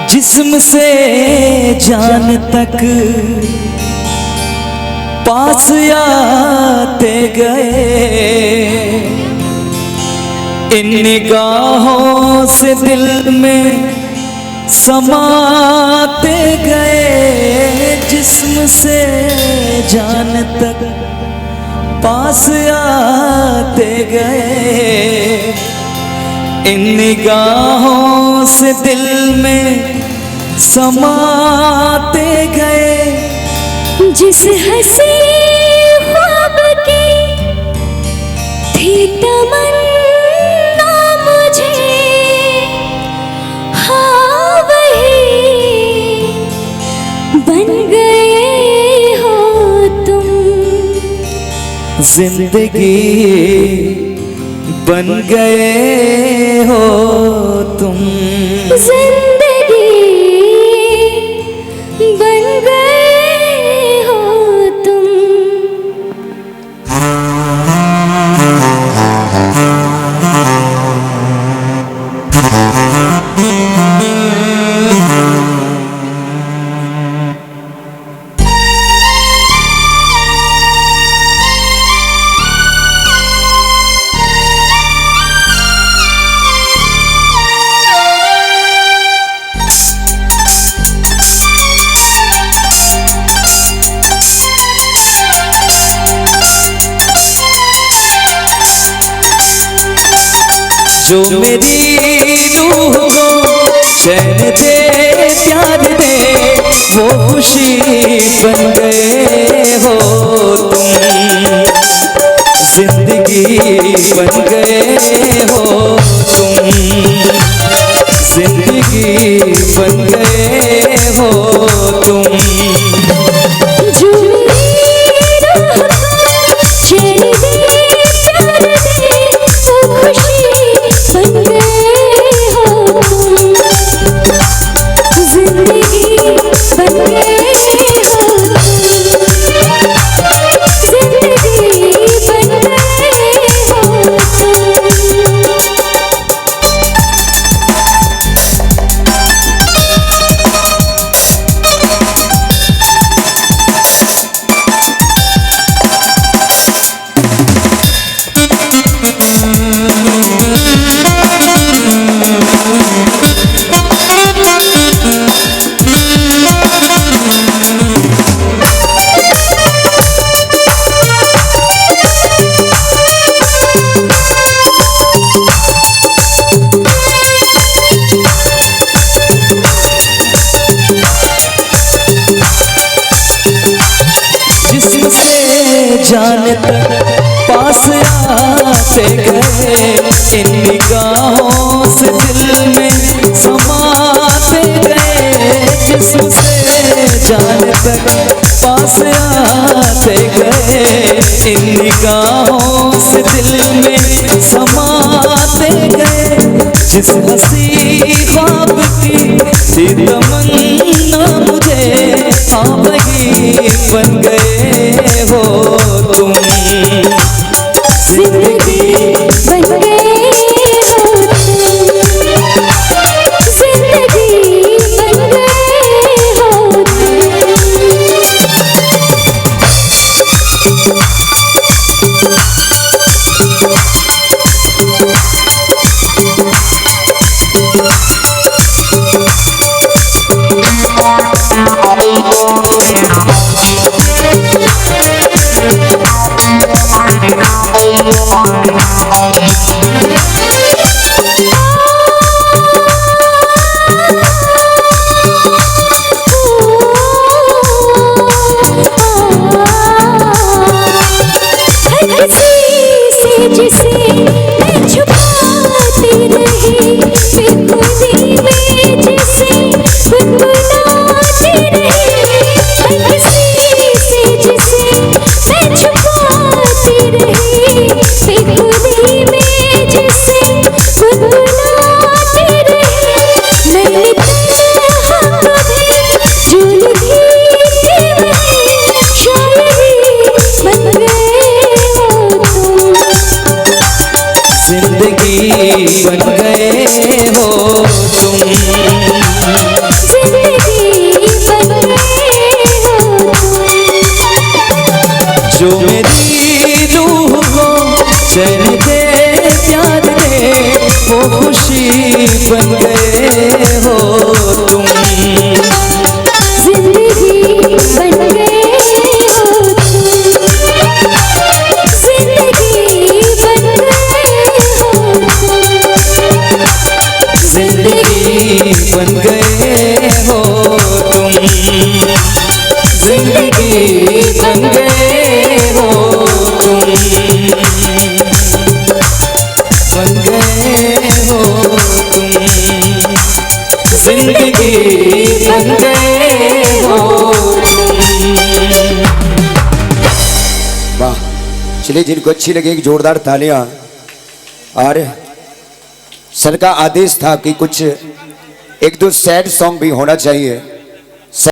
जिस्म से जान तक पास आते गए, इन निगाहों से दिल में समाते गए। जिस्म से जान तक पास आते गए, इन निगाहों से दिल में समाते गए। जिस हंसी ख्वाब की थी तमन्ना मुझे, हाँ वही बन गए हो तुम। जिंदगी बन गए हो तुम। जिंदगी बन गए हो तुम। जो मेरी रूह को चैन दे प्यार दे, वो खुशी बन गए हो तुम। जिंदगी बन गए हो तुम। जिंदगी बन गए हो तुम। जो मेरी रूह को चैन दे प्यार दे, वो खुशी बन गए हो तुम। जिंदगी बन गए हो तुम। जिंदगी बन गए हो तुम। जिस्म से जान तक पास आते गए, इन निगाहों से दिल में समाते गए। जिस्म से जान तक पास आते गए, इन निगाहों से दिल में समाते गए। जिस हंसी ख्वाब की थी तमन्ना मुझे, हाँ वही बन गए हो तुम। जिंदगी बन गए हो तुम। जिंदगी बन गए हो तुम। बन गए हो तुम, जिंदगी बन गए हो तुम, बन गए हो तुम, जिंदगी बन गए हो तुम। वाह, चलिए जिनको अच्छी लगी एक जोरदार तालियां। और सर का आदेश था कि कुछ एक दो सैड सॉन्ग भी होना चाहिए।